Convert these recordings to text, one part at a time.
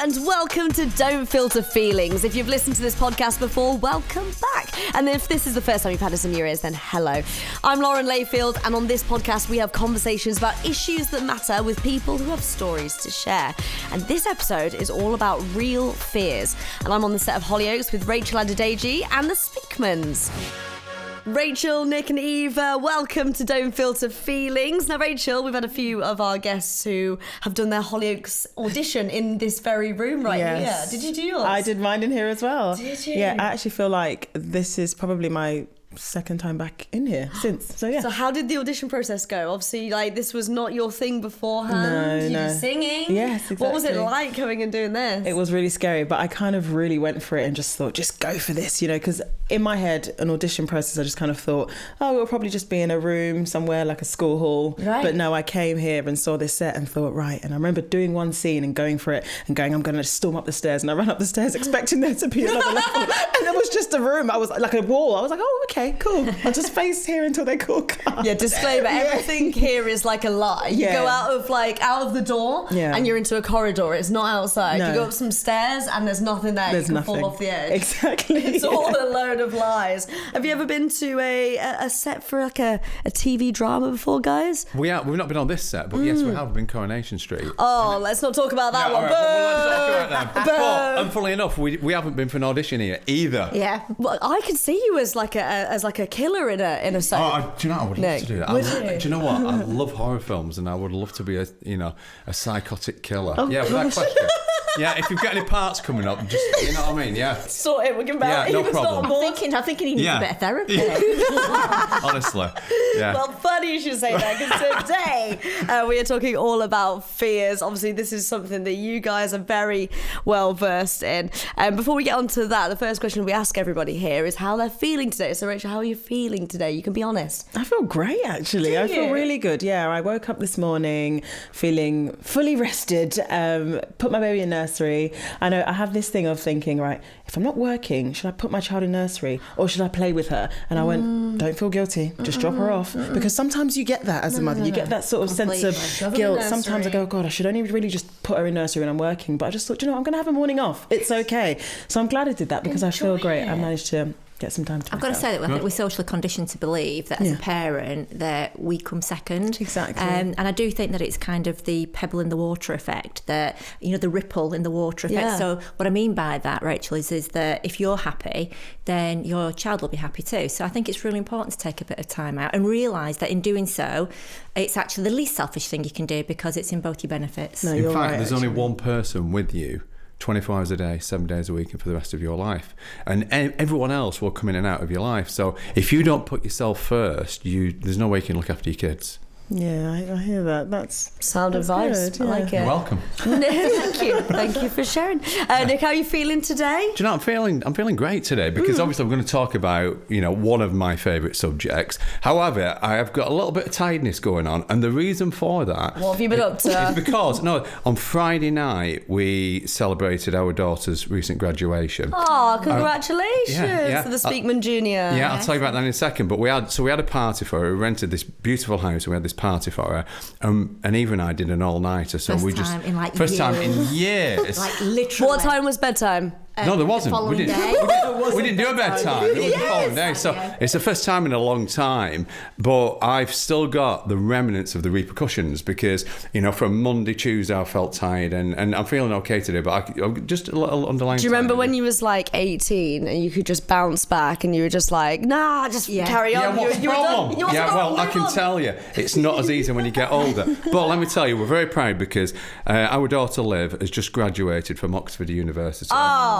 and welcome to Don't Filter Feelings. If you've listened to this podcast before, welcome back. And if this is the first time you've had us in your ears, then hello. I'm Lauren Layfield, and on this podcast we have conversations about issues that matter with people who have stories to share. And this episode is all about real fears. And I'm on the set of Hollyoaks with Rachel Adedeji and the Speakmans. Rachel, Nik and Eva, welcome to Don't Filter Feelings. Now, Rachel, we've had a few of our guests who have done their Hollyoaks audition in this very room here. Did you do yours? I did mine in here as well. Did you? Yeah, I actually feel like this is probably my second time back in here since. So yeah. So how did the audition process go? Obviously, this was not your thing beforehand. You were singing. Yes, exactly. What was it like coming and doing this? It was really scary, but I kind of really went for it and just thought, just go for this, because in my head, an audition process, I just kind of thought, it'll probably just be in a room somewhere like a school hall. Right. But no, I came here and saw this set and thought, right. And I remember doing one scene and going for it and going, I'm going to storm up the stairs. And I ran up the stairs expecting there to be another level. And it was just a room. I was like a wall. I was like, okay, cool. I'll just face here until they call car. Yeah, disclaimer, everything here is like a lie. You go out of the door and you're into a corridor. It's not outside. No. You go up some stairs and there's nothing there. There's you can nothing. fall off the edge. Exactly. It's all a load of lies. Have you ever been to a set for like a TV drama before, guys? We've not been on this set, but yes, we have been Coronation Street. Oh, let's not talk about that one. All right, well, let's talk about that. But, and funnily enough, we haven't been for an audition here either. Yeah, well, I could see you as like a killer in a soap. Do you know, I would love to do that. Do you know what? I love horror films, and I would love to be a psychotic killer. Oh, without question. Yeah, if you've got any parts coming up, just, you know what I mean? Yeah. Sort it, we can balance. Yeah, no problem. I'm thinking he needs a bit of therapy. Honestly, yeah. Well, funny you should say that, because today we are talking all about fears. Obviously, this is something that you guys are very well versed in. Before we get on to that, the first question we ask everybody here is how they're feeling today. So, Rachel, how are you feeling today? You can be honest. I feel great, actually. I feel really good. Yeah, I woke up this morning feeling fully rested, put my baby in nursery. I know I have this thing of thinking, right, if I'm not working, should I put my child in nursery or should I play with her? And I went, don't feel guilty, just drop her off. Because sometimes you get that as a mother. You get that sort of sense of guilt. Sometimes I go, God, I should only really just put her in nursery when I'm working. But I just thought, I'm going to have a morning off. It's okay. So I'm glad I did that because I feel great. I managed to get some time to I've got to say that I think we're socially conditioned to believe that as a parent that we come second. Exactly. And I do think that it's kind of the pebble in the water effect, that the ripple in the water effect. Yeah. So what I mean by that, Rachel, is that if you're happy, then your child will be happy too. So I think it's really important to take a bit of time out and realise that in doing so, it's actually the least selfish thing you can do because it's in both your benefits. No, in fact, right, there's only one person with you 24 hours a day, 7 days a week, and for the rest of your life. And everyone else will come in and out of your life. So if you don't put yourself first, there's no way you can look after your kids. Yeah, I hear that. That's sound advice. good, I like it. You're welcome. Thank you for sharing. Nick, how are you feeling today? Do you know, I'm feeling great today because obviously I'm going to talk about, one of my favourite subjects. However, I have got a little bit of tiredness going on, and the reason for that... What have you been up to? Is because, on Friday night, we celebrated our daughter's recent graduation. Oh, congratulations to the Speakman Junior. Yeah, I'll tell you about that in a second. But we had a party for her. We rented this beautiful house, and we had this party for her. And Eva and I did an all-nighter. So First time in years. Like literally. What time was bedtime? No, there wasn't. We didn't do a bedtime. It was the following day. So it's the first time in a long time, but I've still got the remnants of the repercussions because, from Monday, Tuesday, I felt tired and I'm feeling okay today, but just a little underlying. Do you remember tired. when you was like 18 and you could just bounce back and you were just like, nah, just carry on? Yeah, what's the problem? I can tell you, it's not as easy when you get older. But let me tell you, we're very proud because our daughter Liv has just graduated from Oxford University.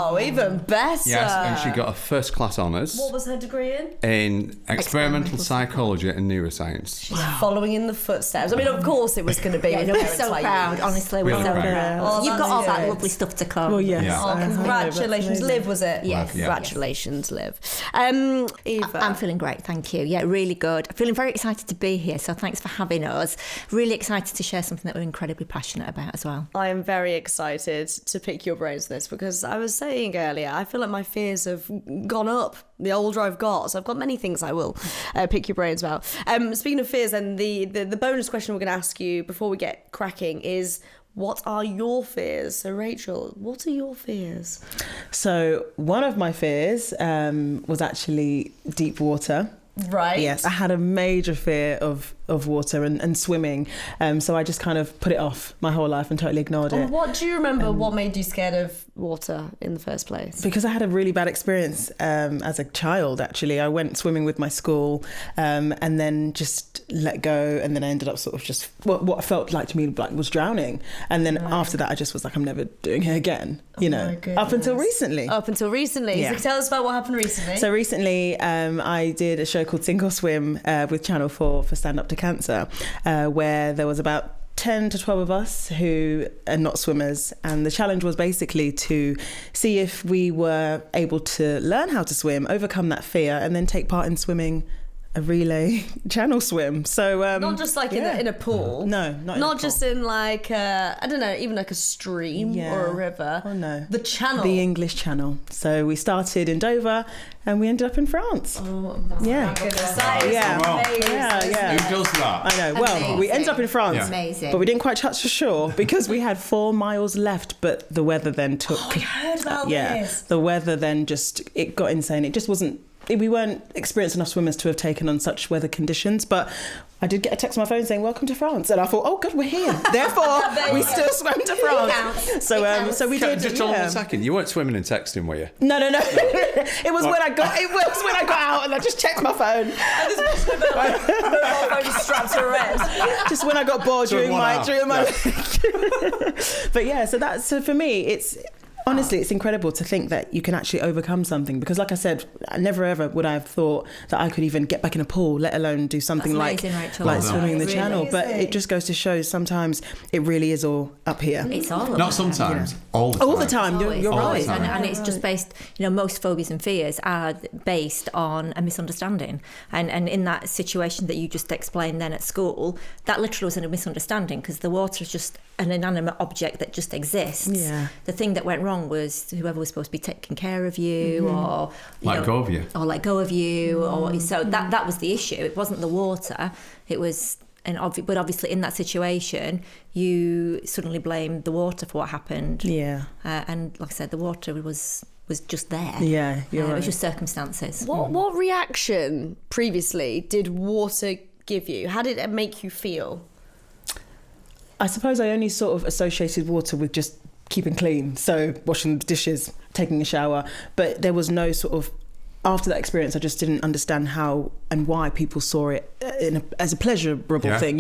Oh, even better. Yes, and she got a first class honours. What was her degree in? In experimental psychology and neuroscience. She's following in the footsteps. I mean, of course it was going to be. We're so proud, honestly. We're so proud. Oh, you've got all that lovely stuff to come. Well, yes. Yeah. Oh, congratulations. Liv, was it? Yes. Congratulations, Liv. Eva. I'm feeling great, thank you. Yeah, really good. I'm feeling very excited to be here, so thanks for having us. Really excited to share something that we're incredibly passionate about as well. I am very excited to pick your brains on this because I was saying earlier, I feel like my fears have gone up the older I've got. So I've got many things I will pick your brains about. Speaking of fears, then the bonus question we're going to ask you before we get cracking is, what are your fears? So Rachel, what are your fears? So one of my fears was actually deep water. Right. Yes, I had a major fear of water and swimming. So I just kind of put it off my whole life and totally ignored it. What do you remember what made you scared of water in the first place? Because I had a really bad experience as a child, actually. I went swimming with my school and then just let go, and then I ended up sort of just what felt like to me like was drowning. And then after that, I just was like, I'm never doing it again, you know, up until recently. Yeah. So tell us about what happened recently. So recently I did a show called Single Swim with Channel 4 for Stand Up to Cancer, where there was about 10 to 12 of us who are not swimmers, and the challenge was basically to see if we were able to learn how to swim, overcome that fear, and then take part in swimming a relay channel swim. So not just like in a pool. No, not just in like I don't know, even like a stream or a river. Oh no, the channel, the English Channel. So we started in Dover and we ended up in France. Oh my goodness, that is yeah. Who does that? I know. Well, we ended up in France, but we didn't quite touch the shore because we had 4 miles left. But the weather then took. I heard about this. The weather then it got insane. It just wasn't. We weren't experienced enough swimmers to have taken on such weather conditions, but I did get a text on my phone saying, "Welcome to France," and I thought, "Oh God, we're here." Therefore, we still swam to France. So we did. Just hold on a second. You weren't swimming and texting, were you? No. It was when I got out and I just checked my phone. And this was with a mobile phone strapped to her head. Just when I got bored during my. But yeah, so for me, it's. Honestly, it's incredible to think that you can actually overcome something, because like I said, never ever would I have thought that I could even get back in a pool, let alone do something like swimming the channel. But it just goes to show sometimes it really is all up here. It's all Not sometimes, all the time. All the time, you're right. And it's just based, most phobias and fears are based on a misunderstanding. And in that situation that you just explained then at school, that literally was a misunderstanding, because the water is just an inanimate object that just exists. Yeah. The thing that went wrong was whoever was supposed to be taking care of you, or let go of you, or so that was the issue. It wasn't the water. It was, but obviously in that situation, you suddenly blame the water for what happened. Yeah. And like I said, the water was just there. Yeah, you're right. It was just circumstances. What reaction previously did water give you? How did it make you feel? I suppose I only sort of associated water with just keeping clean, so washing the dishes, taking a shower, but there was no sort of, after that experience I just didn't understand how and why people saw it as a pleasurable thing,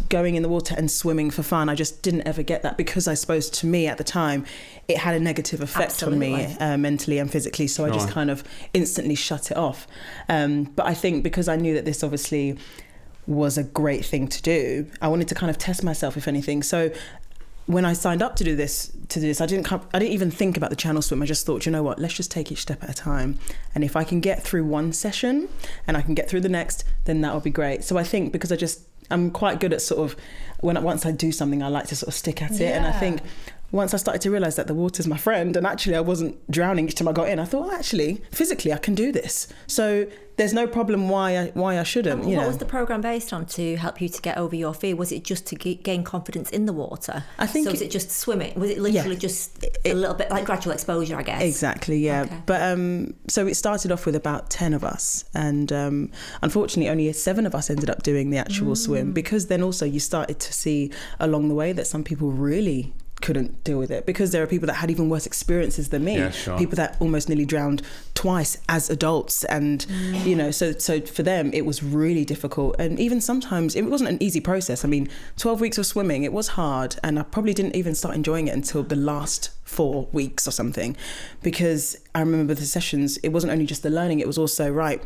going in the water and swimming for fun. I just didn't ever get that, because I suppose to me at the time it had a negative effect on me mentally and physically, so I just kind of instantly shut it off. But I think because I knew that this obviously was a great thing to do, I wanted to kind of test myself, if anything. So when I signed up to do this, I didn't even think about the channel swim. I just thought, you know what, let's just take each step at a time. And if I can get through one session and I can get through the next, then that would be great. So I think because I'm quite good at sort of, once I do something, I like to sort of stick at it. And I think once I started to realise that the water's my friend, and actually I wasn't drowning each time I got in, I thought, well, actually, physically I can do this. So there's no problem why I shouldn't. What was the programme based on to help you to get over your fear? Was it just to gain confidence in the water? I think. So was it just swimming? Was it literally just a little bit like gradual exposure, I guess? Exactly, yeah. Okay. But so it started off with about 10 of us, and unfortunately only 7 of us ended up doing the actual swim, because then also you started to see along the way that some people really couldn't deal with it, because there are people that had even worse experiences than me. People that almost nearly drowned twice as adults, and so for them it was really difficult, and even sometimes it wasn't an easy process. I mean, 12 weeks of swimming, it was hard, and I probably didn't even start enjoying it until the last 4 weeks or something, because I remember the sessions, it wasn't only just the learning, it was also, right,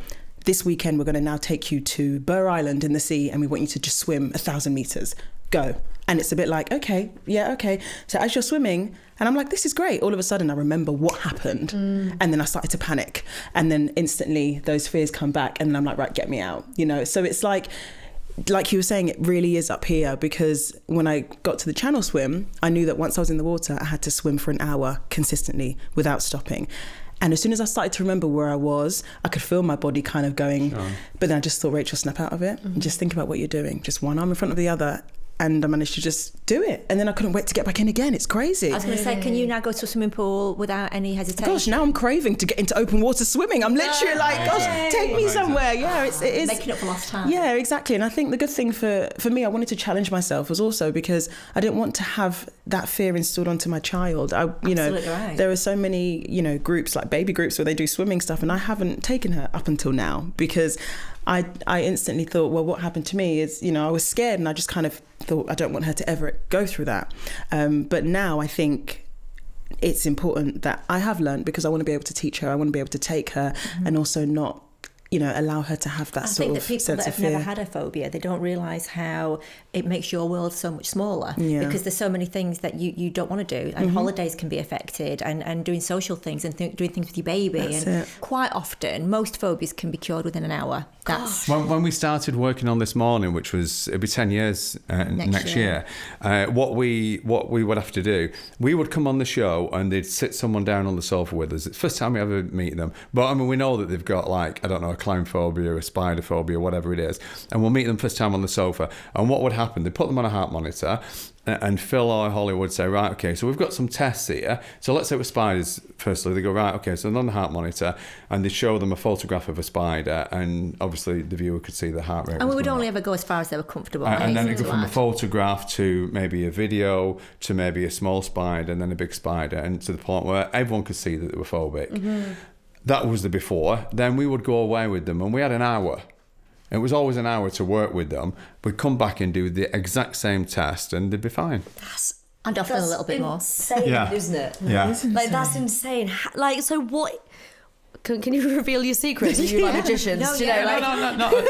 this weekend we're going to now take you to Burr Island in the sea, and we want you to just swim 1,000 meters. Go. And it's a bit like, okay. So as you're swimming, and I'm like, this is great. All of a sudden I remember what happened, and then I started to panic, and then instantly those fears come back, and then I'm like, right, get me out. So it's like you were saying, it really is up here, because when I got to the channel swim, I knew that once I was in the water, I had to swim for an hour consistently without stopping. And as soon as I started to remember where I was, I could feel my body kind of going. But then I just thought, Rachel, snap out of it and just think about what you're doing. Just one arm in front of the other. and I managed to just do it. And then I couldn't wait to get back in again. It's crazy. I was going to say, can you now go to a swimming pool without any hesitation? Gosh, now I'm craving to get into open water swimming. I'm literally like, gosh, take me somewhere. Yeah, it is. Making up for lost time. Yeah, exactly. And I think the good thing for me, I wanted to challenge myself was also because I didn't want to have that fear installed onto my child. Absolutely right. There are so many, groups like baby groups where they do swimming stuff, and I haven't taken her up until now because I instantly thought, well, what happened to me is, I was scared, and I just kind of thought I don't want her to ever go through that. But now I think it's important that I have learned, because I want to be able to teach her, I want to be able to take her, and also not, allow her to have that sort of sense of fear. I think that people that have never had a phobia, they don't realise how it makes your world so much smaller, because there's so many things that you don't want to do, and holidays can be affected, and doing social things and doing things with your baby. Quite often, most phobias can be cured within an hour. That's when we started working on this morning, which it'd be 10 years next year. What we would have to do, we would come on the show and they'd sit someone down on the sofa with us. It's the first time we ever meet them, but we know that they've got a clown phobia, a spider phobia, whatever it is, and we'll meet them first time on the sofa. And what would happen? They put them on a heart monitor, and Phil or Holly would say, right, okay, so we've got some tests here. So let's say with spiders, firstly, they go, right, okay, so they're on the heart monitor, and they show them a photograph of a spider, and obviously the viewer could see the heart rate. And we would only ever go as far as they were comfortable. And then it go from a photograph to maybe a video to maybe a small spider and then a big spider, and to the point where everyone could see that they were phobic. That was the before. Then we would go away with them, and we had an hour. It was always an hour to work with them. We'd come back and do the exact same test, and they'd be fine. And often a little bit more. Insane, isn't it? Yeah. That's insane. So what? Can you reveal your secrets? Are you like magicians? No.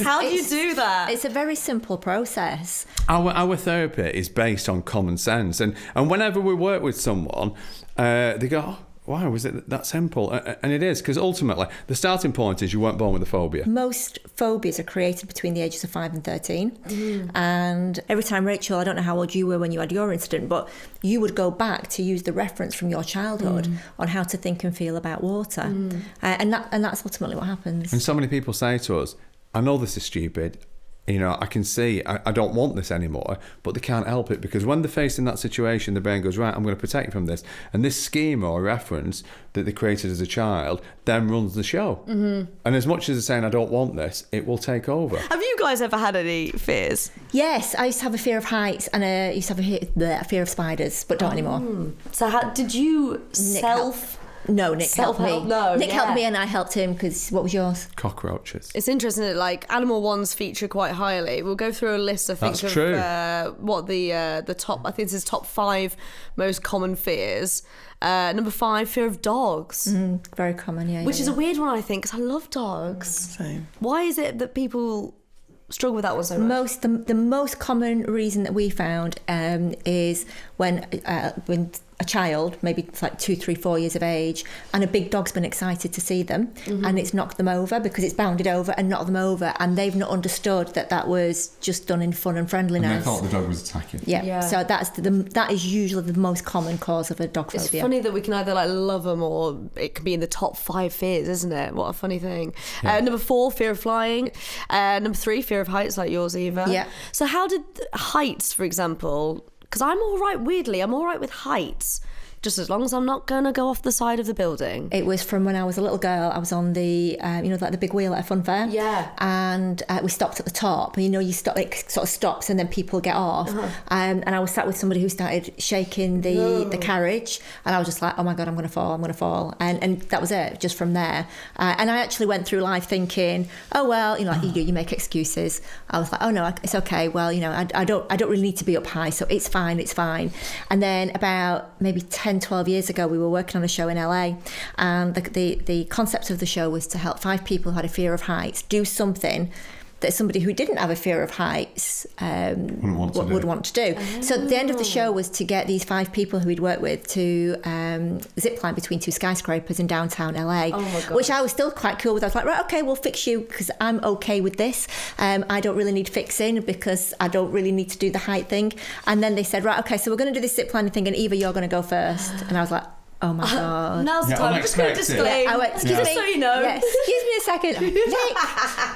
How do you do that? It's a very simple process. Our therapy is based on common sense, and whenever we work with someone, they go, oh, wow, was it that simple? And it is, because ultimately, the starting point is you weren't born with a phobia. Most phobias are created between the ages of 5 and 13. And every time, Rachel, I don't know how old you were when you had your incident, but you would go back to use the reference from your childhood on how to think and feel about water. And that's ultimately what happens. And so many people say to us, I know this is stupid, I can see I don't want this anymore, but they can't help it, because when they're faced in that situation, the brain goes, right, I'm going to protect you from this. And this schema or reference that they created as a child then runs the show. And as much as they're saying, I don't want this, it will take over. Have you guys ever had any fears? Yes, I used to have a fear of heights, and I used to have a fear of spiders, but don't anymore. So how did you No, Nick helped me. Nick helped me, and I helped him, because what was yours? Cockroaches. It's interesting that animal ones feature quite highly. We'll go through a list, I think, That's true. What the top, I think this is top 5 most common fears. Number 5, fear of dogs. Very common, yeah. Which is a weird one, I think, because I love dogs. Same. Why is it that people struggle with that one so much? The most common reason that we found is when a child, maybe it's like 2, 3, 4 years of age, and a big dog's been excited to see them, and it's knocked them over because it's bounded over and knocked them over, and they've not understood that was just done in fun and friendliness. And they thought the dog was attacking. Yeah. So that is usually the most common cause of a dog phobia. It's funny that we can either love them, or it can be in the top 5 fears, isn't it? What a funny thing. Yeah. Number 4, fear of flying. Number 3, fear of heights, like yours, Eva. Yeah. So how did heights, for example? Because I'm all right, weirdly, I'm all right with heights, just as long as I'm not going to go off the side of the building. It was from when I was a little girl. I was on the, the big wheel at a fun fair. Yeah. And we stopped at the top. And, you stop, it sort of stops and then people get off. And I was sat with somebody who started shaking the carriage. And I was just like, oh my God, I'm going to fall. And that was it, just from there. And I actually went through life thinking, oh, well, you make excuses. I was like, oh no, it's okay. Well, I don't really need to be up high, so it's fine. And then about maybe 10-12 years ago, we were working on a show in LA, and the concept of the show was to help 5 people who had a fear of heights do something that somebody who didn't have a fear of heights would want to do. So the end of the show was to get these 5 people who we'd worked with to zip line between 2 skyscrapers in downtown LA, which I was still quite cool with. I was like, right, okay, we'll fix you because I'm okay with this. I don't really need fixing because I don't really need to do the height thing. And then they said, right, okay, so we're going to do this zip lining thing, and Eva, you're going to go first. And I was like, Oh my God. Now's the time. I'm just going to disclaim. Excuse me. So you know. Yeah, excuse me a second. Nick.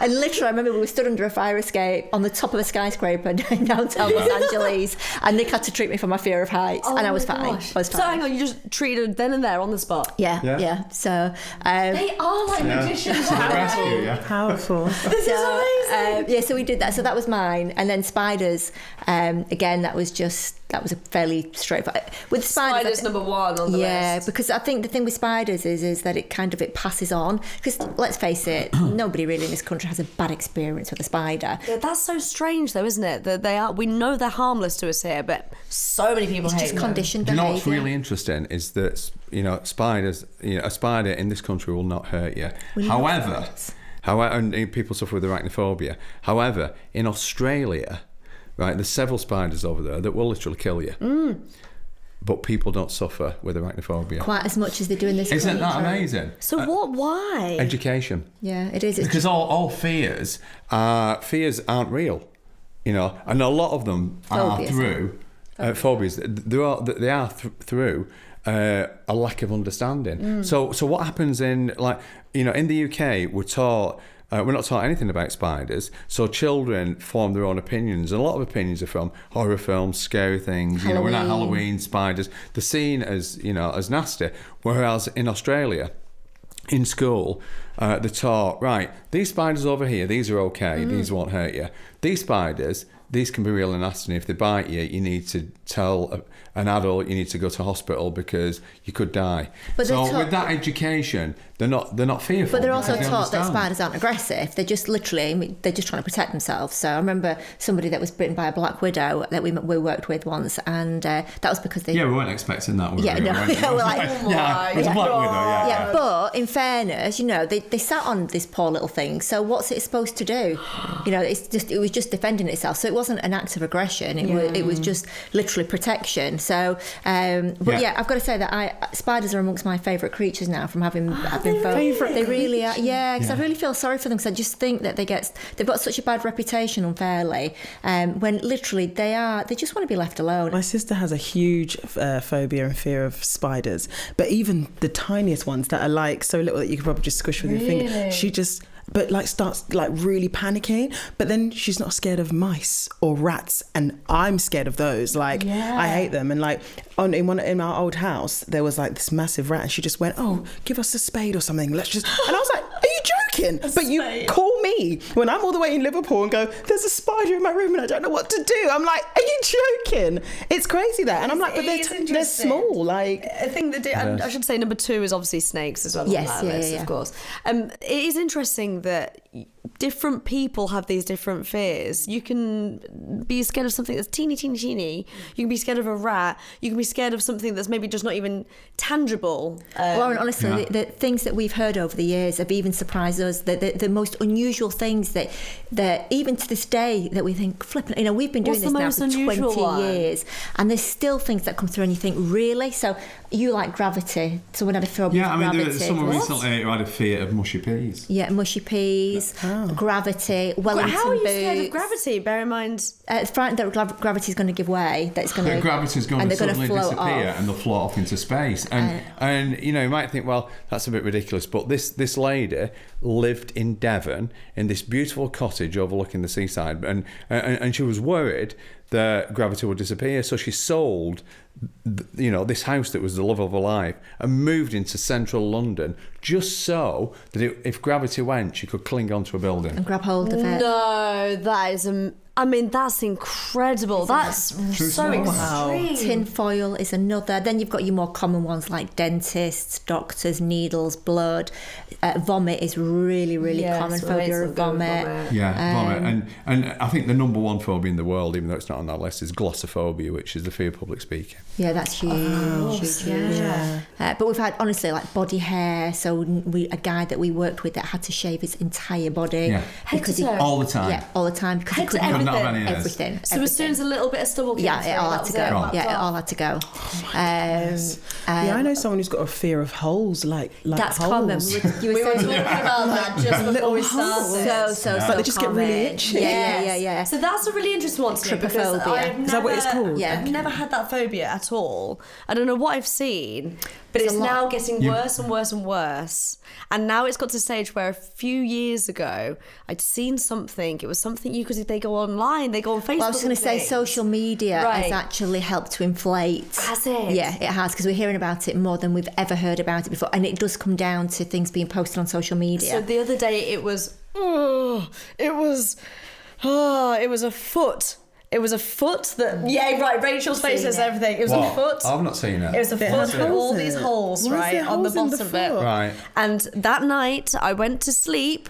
And literally, I remember we were stood under a fire escape on the top of a skyscraper in downtown Los Angeles, and Nick had to treat me for my fear of heights, and I was fine. So hang on, you just treated her then and there on the spot? Yeah. So they are like magicians. Powerful. This is amazing. So we did that. So that was mine, and then spiders. Again, that was a fairly straightforward. With spiders number one on the list. Yeah, because I think the thing with spiders is that it passes on. Because let's face it, nobody really in this country has a bad experience with a spider. Yeah, that's so strange, though, isn't it? That we know they're harmless to us here, but so many people hate them. It's just conditioned Do you behaviour. know what's really interesting is that spiders. A spider in this country will not hurt you. However, and people suffer with arachnophobia. However, in Australia, right, there's several spiders over there that will literally kill you. But people don't suffer with arachnophobia Quite as much as they do in this country. Isn't that amazing? So why? Education. Yeah, it is. Because all fears aren't real, and a lot of them are through phobias. They are through a lack of understanding. So what happens in the UK, we're not taught anything about spiders, so children form their own opinions, and a lot of opinions are from horror films, scary things. We're not Halloween spiders. They're seen as as nasty. Whereas in Australia, in school, they're taught, right, these spiders over here, these are okay, these won't hurt you. These spiders, these can be really nasty, and if they bite you, you need to tell an adult, you need to go to hospital because you could die. But with that education, they're not fearful. But they're also taught that spiders aren't aggressive. They're just they're just trying to protect themselves. So I remember somebody that was bitten by a black widow that we worked with once, and that was because they... Yeah, we weren't expecting that. We're like, it's a black widow, yeah. But in fairness, they sat on this poor little thing. So what's it supposed to do? It was just defending itself. So it wasn't an act of aggression. It was just literally protection. So, I've got to say that spiders are amongst my favourite creatures now from having been favourite. They really are. Yeah, because I really feel sorry for them because I just think that they've got such a bad reputation unfairly. When literally they just want to be left alone. My sister has a huge phobia and fear of spiders, but even the tiniest ones that are like so little that you could probably just squish with your finger, she just starts really panicking. But then she's not scared of mice or rats, and I'm scared of those. I hate them. And in our old house there was this massive rat, and she just went, "Oh, give us a spade or something. Let's just." And I was like, "Are you joking?" But you call me when I'm all the way in Liverpool and go, "There's a spider in my room and I don't know what to do." I'm like, "Are you joking?" It's crazy that. And I'm like, "But they're small." I think I should say number 2 is obviously snakes as well. Yes, on that list, of course. It is interesting that different people have these different fears. You can be scared of something that's teeny. You can be scared of a rat. You can be scared of something that's maybe just not even tangible. Lauren, honestly, the things that we've heard over the years have even surprised us. The most unusual things that even to this day that we think, flipping, we've been doing this now for 20 years, and there's still things that come through and you think, really? So you like gravity? Someone had a phobia of gravity. There's someone recently who had a fear of mushy peas. Yeah, mushy peas, gravity, Wellington How are you boots. scared of gravity? Bear in mind... It's frightened that gravity's going to give way. That gravity's going to suddenly disappear off. and they'll float off into space. And you might think, well, that's a bit ridiculous. But this lady lived in Devon in this beautiful cottage overlooking the seaside, and she was worried that gravity would disappear, so she sold this house that was the love of her life and moved into central London just so that if gravity went, she could cling onto a building and grab hold of it. No, that is that's incredible. That's so extreme. Wow. Tin foil is another. Then you've got your more common ones like dentists, doctors, needles, blood. Vomit is really, really common. Phobia of vomit. Yeah, vomit. And I think the number one phobia in the world, even though it's not on that list, is glossophobia, which is the fear of public speaking. Yeah, that's huge. Yeah. But we've had, honestly, body hair. So a guy that we worked with that had to shave his entire body. Yeah. All the time. Yeah, all the time. Because he couldn't everything. So as soon as a little bit of stubble came it all had to go. It all had to go. I know someone who's got a fear of holes, that's holes. common. We were talking about that just before we started. So but they just common. Get really itchy. Yeah. So that's a really interesting one to me because Trypophobia. Is that what it's called? Yeah. I've never had that phobia, at all. I don't know what I've seen, but it's now getting worse and worse and worse. And now it's got to a stage where a few years ago, I'd seen something. It was something because they go online, they go on Facebook. Well, I was going to say social media has actually helped to inflate. Has it? Yeah, it has, because we're hearing about it more than we've ever heard about it before. And it does come down to things being posted on social media. So the other day it was a foot. It was a foot that... Yeah, right, Rachel's face says everything. It was a foot. I've not seen it. It was a foot with all these holes, right, on the bottom of it. Right. And that night, I went to sleep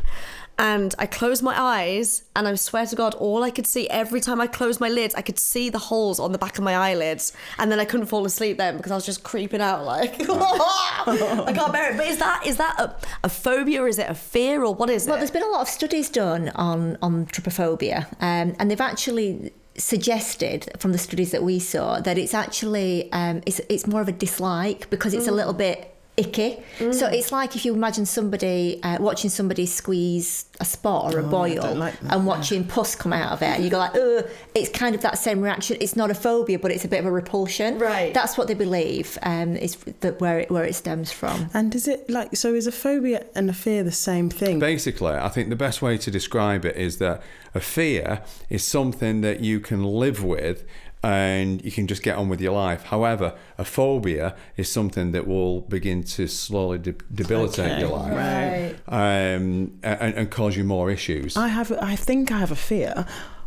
and I closed my eyes and I swear to God, all I could see, every time I closed my lids, I could see the holes on the back of my eyelids. And then I couldn't fall asleep then because I was just creeping out like, I can't bear it. But is that a phobia, or is it a fear, or what is it? Well, there's been a lot of studies done on trypophobia, and they've actually suggested from the studies that we saw that it's actually it's more of a dislike because it's a little bit icky. So it's like if you imagine somebody watching somebody squeeze a spot or a boil and watching pus come out of it, and you go like, ugh. It's kind of that same reaction. It's not a phobia, but it's a bit of a repulsion. Right. That's what they believe is that where it stems from. And is it like, so is a phobia and a fear the same thing? Basically, I think the best way to describe it is that a fear is something that you can live with and you can just get on with your life. However, a phobia is something that will begin to slowly debilitate your life, Right. and cause you more issues. I think I have a fear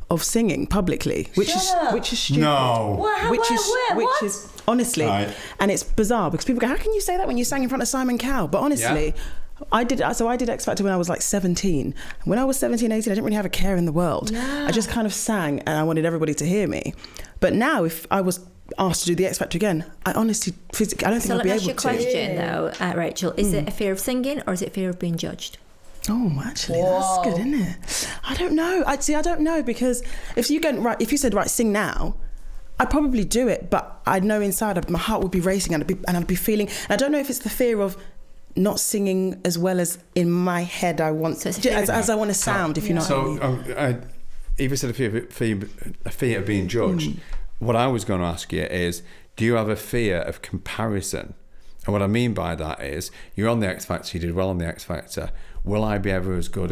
of singing publicly, which is stupid. No. Which is honestly, and it's bizarre because people go, "How can you say that when you sang in front of Simon Cowell?" But honestly. Yeah. I did X Factor when I was like 17. When I was 17, 18, I didn't really have a care in the world. Yeah. I just kind of sang and I wanted everybody to hear me. But now if I was asked to do the X Factor again, I honestly, physically, I don't think I'd be able to. So let me ask you a question though, Rachel. Is it a fear of singing or is it fear of being judged? Oh, actually, that's good, isn't it? I don't know. I don't know, because if you said, sing now, I'd probably do it, but I know inside my heart would be racing and I'd be feeling, and I don't know if it's the fear of not singing as well as in my head I want, so as I want to sound, if you know what I mean. Eva said a fear of being judged. What I was going to ask you is, do you have a fear of comparison? And what I mean by that is, you're on the X Factor, you did well on the X Factor. Will I be ever as good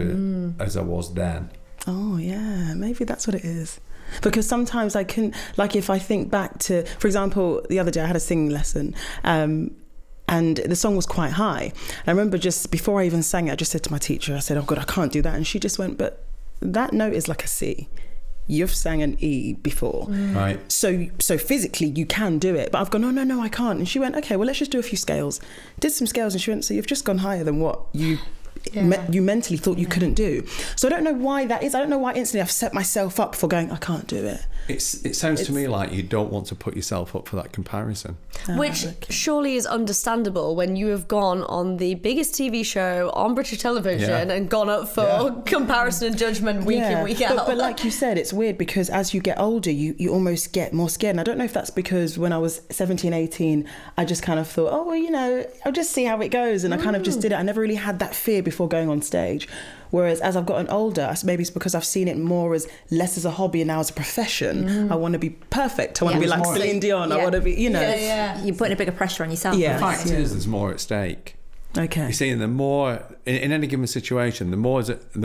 as I was then? Oh yeah, maybe that's what it is. Because sometimes I can, like if I think back to, for example, the other day I had a singing lesson, and the song was quite high. I remember just before I even sang it, I just said to my teacher, I said, "Oh God, I can't do that." And she just went, "But that note is like a C. You've sang an E before. Right. So physically you can do it." But I've gone, no, I can't. And she went, "Okay, well, let's just do a few scales." Did some scales and she went, "So you've just gone higher than what you mentally thought you couldn't do." So I don't know why that is. I don't know why instantly I've set myself up for going, I can't do it. It sounds to me like you don't want to put yourself up for that comparison. Which surely is understandable when you have gone on the biggest TV show on British television and gone up for comparison and judgment week in, week out. But like you said, it's weird because as you get older, you almost get more scared. And I don't know if that's because when I was 17, 18, I just kind of thought, oh, well, I'll just see how it goes. And I kind of just did it. I never really had that fear before going on stage. Whereas as I've gotten older, maybe it's because I've seen it more as less as a hobby and now as a profession. I want to be I want to be like Celine Dion. I want to be, You're putting a bigger pressure on yourself. Yeah. The fact is, there's more at stake. Okay. You see, the more in any given situation, the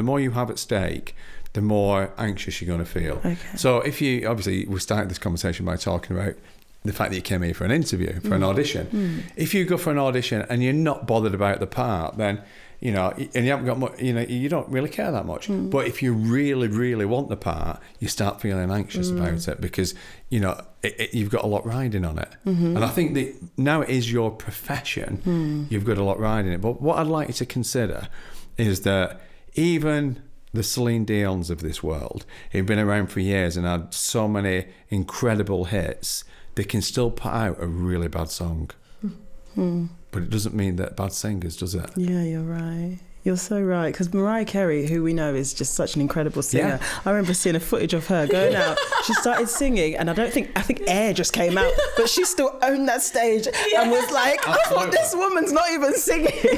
more you have at stake, the more anxious you're going to feel. Okay. So if you we started this conversation by talking about the fact that you came here for an interview, for an audition. If you go for an audition and you're not bothered about the part, then and you haven't got much, you don't really care that much. But if you really, really want the part, you start feeling anxious about it because, you've got a lot riding on it. And I think that now it is your profession, you've got a lot riding it. But what I'd like you to consider is that even the Celine Dions of this world, who've been around for years and had so many incredible hits, they can still put out a really bad song. But it doesn't mean that bad singers, does it? Yeah, you're right. You're so right, because Mariah Carey, who we know is just such an incredible singer, I remember seeing a footage of her going out. She started singing, and I think air just came out, but she still owned that stage and was like, oh, this woman's not even singing.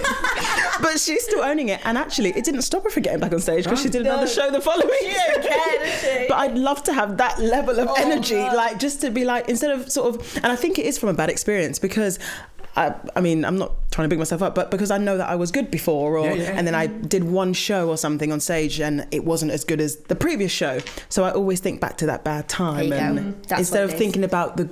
But she's still owning it. And actually, it didn't stop her from getting back on stage because she did another show the following year. But I'd love to have that level of energy, like just to be like, instead of sort of, and I think it is from a bad experience because I mean, I'm not trying to big myself up, but because I know that I was good before, and then I did one show or something on stage and it wasn't as good as the previous show. So I always think back to that bad time, and instead of thinking about the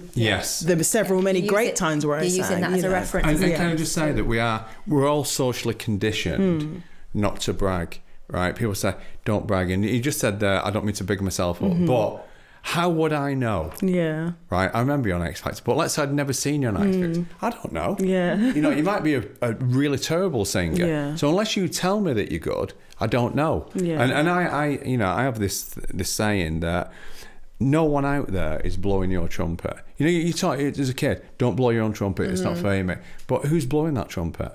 many great times where I sang. Using that as a reference. And can I just say that we're all socially conditioned not to brag, right? People say, don't brag. And you just said there, I don't mean to big myself up, but how would I know? Yeah. Right? I remember you on X Factor, but let's say I'd never seen you on X Factor. I don't know. Yeah. You know, you might be a really terrible singer. Yeah. So unless you tell me that you're good, I don't know. Yeah. And I you know, I have this saying that no one out there is blowing your trumpet. You know, you taught as a kid, don't blow your own trumpet, it's not for me. But who's blowing that trumpet?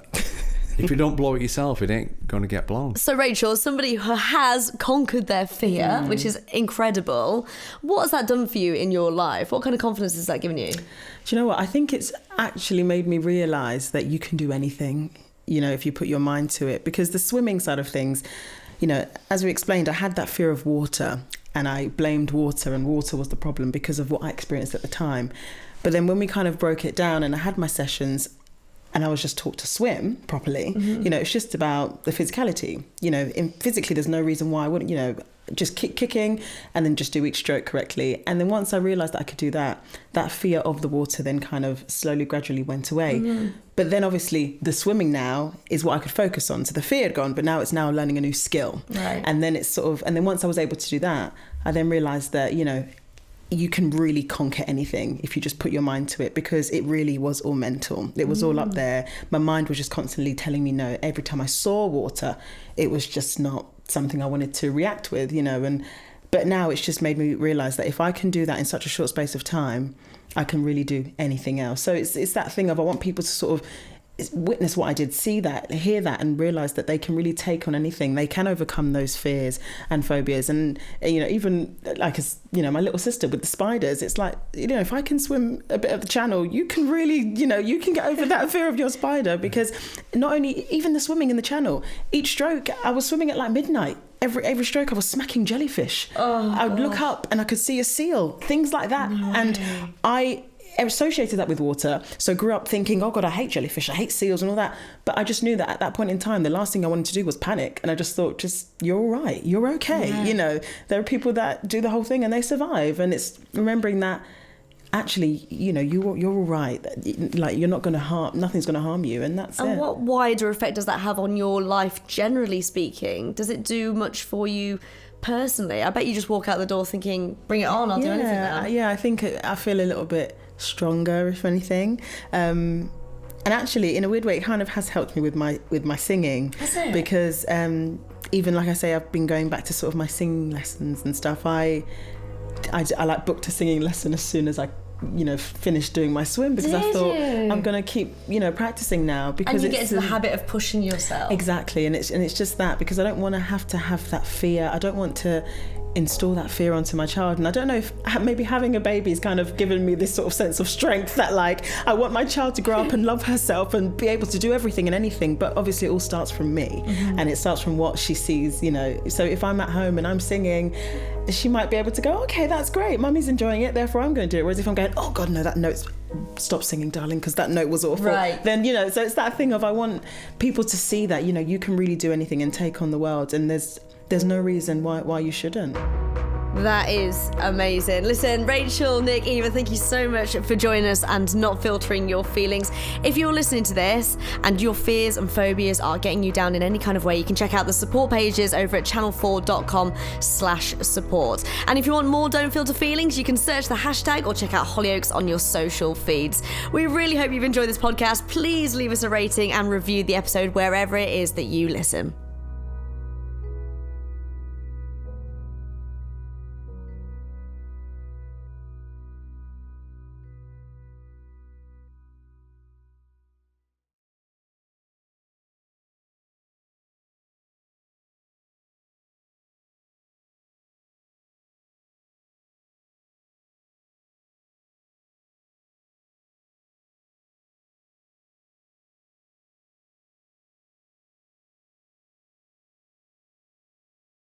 If you don't blow it yourself, it ain't going to get blown. So, Rachel, somebody who has conquered their fear, which is incredible, what has that done for you in your life? What kind of confidence has that given you? Do you know what? I think it's actually made me realise that you can do anything, you know, if you put your mind to it. Because the swimming side of things, you know, as we explained, I had that fear of water and I blamed water, and water was the problem because of what I experienced at the time. But then when we kind of broke it down and I had my sessions, and I was just taught to swim properly, you know, it's just about the physicality. You know, physically, there's no reason why I wouldn't, you know, just kicking and then just do each stroke correctly. And then once I realised that I could do that, that fear of the water then kind of slowly, gradually went away. But then obviously the swimming now is what I could focus on. So the fear had gone, but now it's now learning a new skill. Right. And then it's sort of, and then once I was able to do that, I then realised that, you know, you can really conquer anything if you just put your mind to it, because it really was all mental. It was all up there. My mind was just constantly telling me no. Every time I saw water, it was just not something I wanted to react with, you know. But now it's just made me realise that if I can do that in such a short space of time, I can really do anything else. So it's that thing of, I want people to sort of witness what I did, see that, hear that, and realise that they can really take on anything. They can overcome those fears and phobias. And, you know, even like, as you know, my little sister with the spiders, it's like, you know, if I can swim a bit of the channel, you can really, you know, you can get over that fear of your spider. Because not only, even the swimming in the channel, each stroke, I was swimming at like midnight. Every stroke I was smacking jellyfish. I would look up and I could see a seal, things like that. No. And I associated that with water, so grew up thinking, oh God, I hate jellyfish, I hate seals and all that. But I just knew that at that point in time, the last thing I wanted to do was panic. And I just thought, you're all right, you're okay. You know, there are people that do the whole thing and they survive. And it's remembering that actually, you know, you're all right. Like, you're not going to harm, nothing's going to harm you, and that's it. And what wider effect does that have on your life, generally speaking? Does it do much for you personally? I bet you just walk out the door thinking, bring it on, I'll do anything now. Yeah, I think I feel a little bit stronger, if anything. And actually, in a weird way, it kind of has helped me with my singing. Has it? Because even, like I say, I've been going back to sort of my singing lessons and stuff. I like booked a singing lesson as soon as I, you know, finished doing my swim, because I thought I'm going to keep, you know, practicing now, because and you get into the habit of pushing yourself. Exactly, and it's just that, because I don't want to have that fear. I don't want to install that fear onto my child. And I don't know if maybe having a baby has kind of given me this sort of sense of strength that, like, I want my child to grow up and love herself and be able to do everything and anything. But obviously it all starts from me, and it starts from what she sees, you know. So if I'm at home and I'm singing, she might be able to go, okay, that's great, mummy's enjoying it, therefore I'm going to do it. Whereas if I'm going, oh God, no, that note's, stop singing, darling, because that note was awful. Right. Then, you know, so it's that thing of, I want people to see that, you know, you can really do anything and take on the world, and there's no reason why you shouldn't. That is amazing. Listen, Rachel, Nik, Eva, thank you so much for joining us and not filtering your feelings. If you're listening to this and your fears and phobias are getting you down in any kind of way, you can check out the support pages over at channel4.com/support. And if you want more Don't Filter Feelings, you can search the hashtag or check out Hollyoaks on your social feeds. We really hope you've enjoyed this podcast. Please leave us a rating and review the episode wherever it is that you listen.